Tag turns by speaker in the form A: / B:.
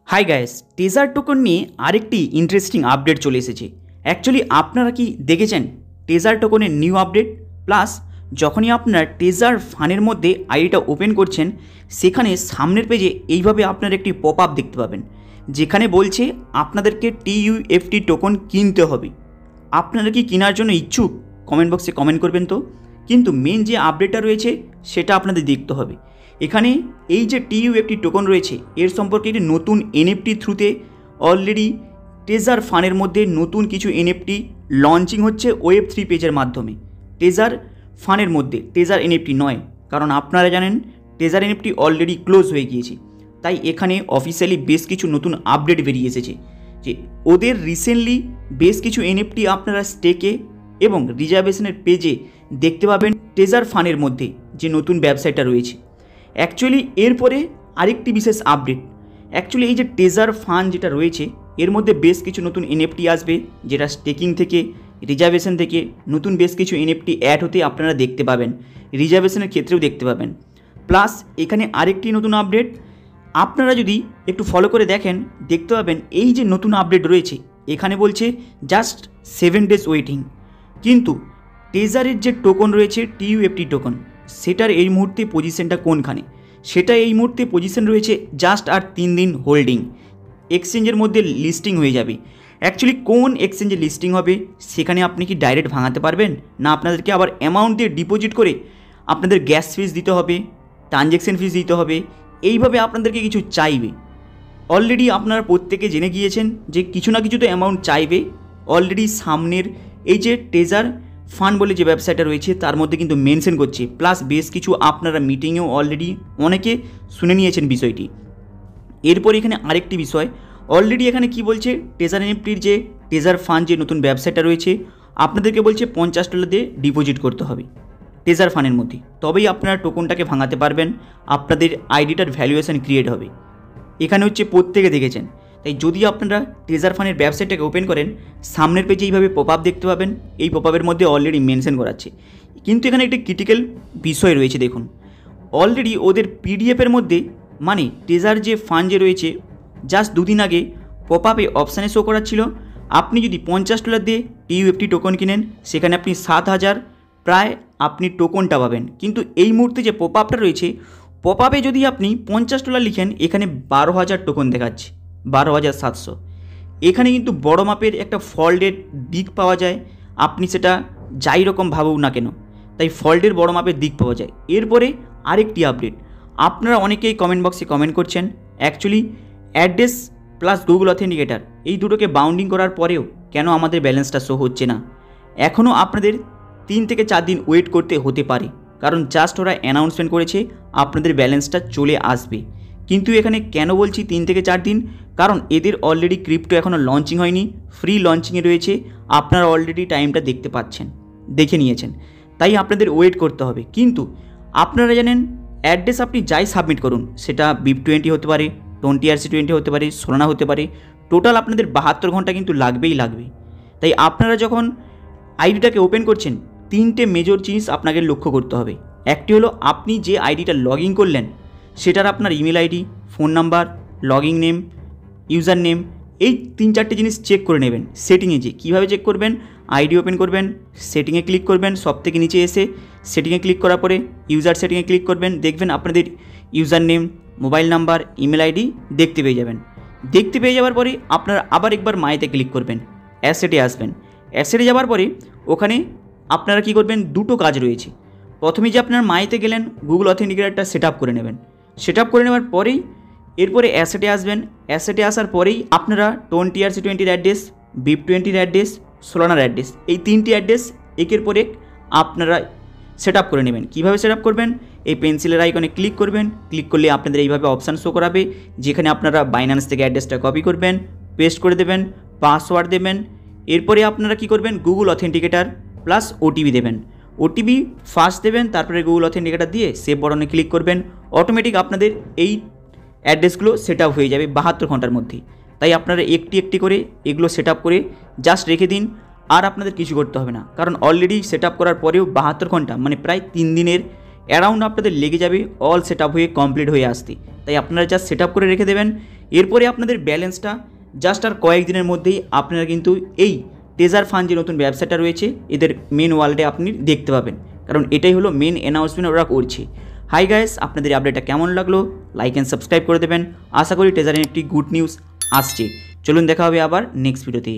A: Hi guys, taser token নিয়ে আরেকটি interesting update চলে এসেছে। অ্যাকচুয়ালি আপনারা কি দেখেছেন টেজার টোকনের নিউ আপডেট? প্লাস যখনই আপনার টেজার ফানের মধ্যে আইডিটা ওপেন করছেন, সেখানে সামনের পেজে এইভাবে আপনার একটি পপ আপ দেখতে পাবেন, যেখানে বলছে আপনাদেরকে TUFT টোকন কিনতে হবে। আপনারা কি কেনার জন্য ইচ্ছুক? কমেন্ট বক্সে কমেন্ট করবেন তো। কিন্তু মেন যে আপডেটটা রয়েছে সেটা আপনাদের দেখতে হবে। এখানে এই যে TUFT টোকন রয়েছে এর সম্পর্কে একটি নতুন NFT থ্রুতে অলরেডি টেজার ফানের মধ্যে নতুন কিছু NFT লঞ্চিং হচ্ছে Web3 পেজের মাধ্যমে। টেজার ফানের মধ্যে টেজার NFT নয়, কারণ আপনারা জানেন টেজার NFT অলরেডি ক্লোজ হয়ে গিয়েছে। তাই এখানে অফিসিয়ালি বেশ কিছু নতুন আপডেট বেরিয়ে এসেছে যে ওদের রিসেন্টলি বেশ কিছু NFT আপনারা স্টেকে এবং রিজার্ভেশনের পেজে দেখতে পাবেন টেজার ফানের মধ্যে যে নতুন ব্যবসাটা রয়েছে। অ্যাকচুয়ালি এরপরে আরেকটি বিশেষ আপডেট, অ্যাকচুয়ালি এই যে টেজার ফান যেটা রয়েছে এর মধ্যে বেশ কিছু নতুন NFT আসবে, যেটা স্টেকিং থেকে রিজার্ভেশন থেকে নতুন বেশ কিছু NFT অ্যাড হতে আপনারা দেখতে পাবেন, রিজার্ভেশনের ক্ষেত্রেও দেখতে পাবেন। প্লাস এখানে আরেকটি নতুন আপডেট আপনারা যদি একটু ফলো করে দেখেন দেখতে পাবেন, এই যে নতুন আপডেট রয়েছে এখানে বলছে জাস্ট 7 days ওয়েটিং, কিন্তু টেজারের যে টোকন রয়েছে TUFT টোকন সেটার এই মুহূর্তে পজিশনটা কোনখানে, সেটা এই মুহূর্তে পজিশন রয়েছে জাস্ট আর 3 দিন হোল্ডিং, এক্সচেঞ্জের মধ্যে লিস্টিং হয়ে যাবে। অ্যাকচুয়ালি কোন এক্সচেঞ্জে লিস্টিং হবে সেখানে আপনি কি ডাইরেক্ট ভাঙাতে পারবেন, না আপনাদেরকে আবার অ্যামাউন্ট দিয়ে ডিপোজিট করে আপনাদের গ্যাস ফিস দিতে হবে, ট্রানজ্যাকশন ফিস দিতে হবে, এইভাবে আপনাদেরকে কিছু চাইবে। অলরেডি আপনারা প্রত্যেকে জেনে গিয়েছেন যে কিছু না কিছু তো অ্যামাউন্ট চাইবে। অলরেডি সামনের এই যে টেজার ফান্ড বলে যে ব্যবসাটা রয়েছে তার মধ্যে কিন্তু মেনশন করছে, প্লাস বেশ কিছু আপনারা মিটিংয়েও অলরেডি অনেকে শুনে নিয়েছেন বিষয়টি। এরপর এখানে আরেকটি বিষয়, অলরেডি এখানে কি বলছে টেজার NFTর যে টেজার ফান্ড যে নতুন ব্যবসাটা রয়েছে আপনাদেরকে বলছে $50 দিয়ে ডিপোজিট করতে হবে টেজার ফান্ডের মধ্যে, তবেই আপনারা টোকনটাকে ভাঙাতে পারবেন, আপনাদের আইডিটার ভ্যালুয়েশন ক্রিয়েট হবে। এখানে হচ্ছে প্রত্যেকে দেখেছেন। তাই যদি আপনারা টেজার ফান্ডের ওয়েবসাইটটাকে ওপেন করেন সামনের পেজে এইভাবে পপ আপ দেখতে পাবেন, এই পপ আপের মধ্যে অলরেডি মেনশন করাচ্ছে। কিন্তু এখানে একটি ক্রিটিক্যাল বিষয় রয়েছে, দেখুন অলরেডি ওদের PDFের মধ্যে মানে টেজার যে ফান্ড যে রয়েছে জাস্ট দুদিন আগে পপ আপে অপশানে শো করাচ্ছিল আপনি যদি $50 দিয়ে TUFT টোকন কিনেন সেখানে আপনি 7,000 প্রায় আপনি টোকনটা পাবেন। কিন্তু এই মুহূর্তে যে পপ আপটা রয়েছে পপ আপে যদি আপনি $50 লিখেন এখানে 12,000 টোকন দেখাচ্ছে, 12,700। এখানে কিন্তু বড় মাপের একটা ফল্টের দিক পাওয়া যায়, আপনি সেটা যাই রকম ভাবুক না কেন, তাই ফল্টের বড় মাপের দিক পাওয়া যায়। এরপরে আরেকটি আপডেট, আপনারা অনেকেই কমেন্ট বক্সে কমেন্ট করছেন actually address plus Google authenticator এই দুটোকে বাউন্ডিং করার পরেও কেন আমাদের ব্যালেন্সটা শো হচ্ছে না। এখনও আপনাদের 3 থেকে 4 দিন ওয়েট করতে হতে পারে, কারণ জাস্ট ওরা অ্যানাউন্সমেন্ট করেছে আপনাদের ব্যালেন্সটা চলে আসবে। কিন্তু এখানে কেন বলছি 3 থেকে 4 দিন, কারণ এদের অলরেডি ক্রিপ্টো এখনও লঞ্চিং হয়নি, ফ্রি লঞ্চিংয়ে রয়েছে, আপনারা অলরেডি টাইমটা দেখতে পাচ্ছেন, দেখে নিয়েছেন, তাই আপনাদের ওয়েট করতে হবে। কিন্তু আপনারা জানেন অ্যাড্রেস আপনি যাই সাবমিট করুন সেটা BIP20 হতে পারে, 20RC20 হতে পারে, সোলানা হতে পারে, টোটাল আপনাদের 72 ঘন্টা কিন্তু লাগবেই লাগবে। তাই আপনারা যখন আইডিটাকে ওপেন করছেন 3টে মেজর জিনিস আপনাকে লক্ষ্য করতে হবে। একটি হলো আপনি যে আইডিটা লগ ইন করলেন সেটার আপনার email ID, phone number, login name, user name, এই 3-4টে জিনিস চেক করে নেবেন। সেটিংয়ে যে কীভাবে চেক করবেন, আইডি ওপেন করবেন, সেটিংয়ে ক্লিক করবেন, সব থেকে নিচে এসে সেটিংয়ে ক্লিক করার পরে ইউজার সেটিংয়ে ক্লিক করবেন, দেখবেন আপনাদের user name, mobile number, email ID দেখতে পেয়ে যাবেন। দেখতে পেয়ে যাওয়ার পরে আপনারা আবার একবার মাইতে ক্লিক করবেন, অ্যাসেটে আসবেন। অ্যাসেটে যাওয়ার পরে ওখানে আপনারা কী করবেন, দুটো কাজ রয়েছে। প্রথমে যে আপনার মাইতে গেলেন গুগল অথেন্টিকেটারটা সেট আপ করে নেবেন, সেট আপ করে নেওয়ার পরেই এরপরে অ্যাসেটে আসবেন। অ্যাসেটে আসার পরেই আপনারা 20RC20 address, BIP20 address, সোলানার address, এই 3টি অ্যাড্রেস একের পর এক আপনারা সেট আপ করে নেবেন। কীভাবে সেট আপ করবেন, এই পেন্সিলের আইকনে ক্লিক করবেন, ক্লিক করলে আপনাদের এইভাবে অপশান শো করাবে, যেখানে আপনারা বাইন্যান্স থেকে অ্যাড্রেসটা কপি করবেন, পেস্ট করে দেবেন, পাসওয়ার্ড দেবেন। এরপরে আপনারা কি করবেন, গুগল অথেন্টিকেটার প্লাস OTP দেবেন, OTP ফার্স্ট দেবেন, তারপরে গুগল অথেন্টিকেটার দিয়ে সেভ বটনে ক্লিক করবেন। অটোমেটিক আপনাদের এই অ্যাড্রেসগুলো সেট আপ হয়ে যাবে 72 ঘন্টার মধ্যেই। তাই আপনারা একটি একটি করে এগুলো সেট আপ করে জাস্ট রেখে দিন, আর আপনাদের কিছু করতে হবে না, কারণ অলরেডি সেট আপ করার পরেও 72 ঘন্টা মানে প্রায় 3 দিনের অ্যারাউন্ড আপনাদের লেগে যাবে অল সেট আপ হয়ে কমপ্লিট হয়ে আসতে। তাই আপনারা জাস্ট সেট আপ করে রেখে দেবেন। এরপরে আপনাদের ব্যালেন্সটা জাস্ট আর কয়েকদিনের মধ্যেই আপনারা কিন্তু এই টেজার ফান্ড যে নতুন ব্যবসাটা রয়েছে এদের মেন ওয়ালেটে আপনি দেখতে পাবেন, কারণ এটাই হলো মেন অ্যানাউন্সমেন্ট ওরা করছে। হাই গাইস, আপনাদের আপডেটটা কেমন লাগলো লাইক অ্যান্ড সাবস্ক্রাইব করে দেবেন। আশা করি টেজারের একটি গুড নিউজ আসছে। চলুন দেখা হবে আবার নেক্সট ভিডিওতে।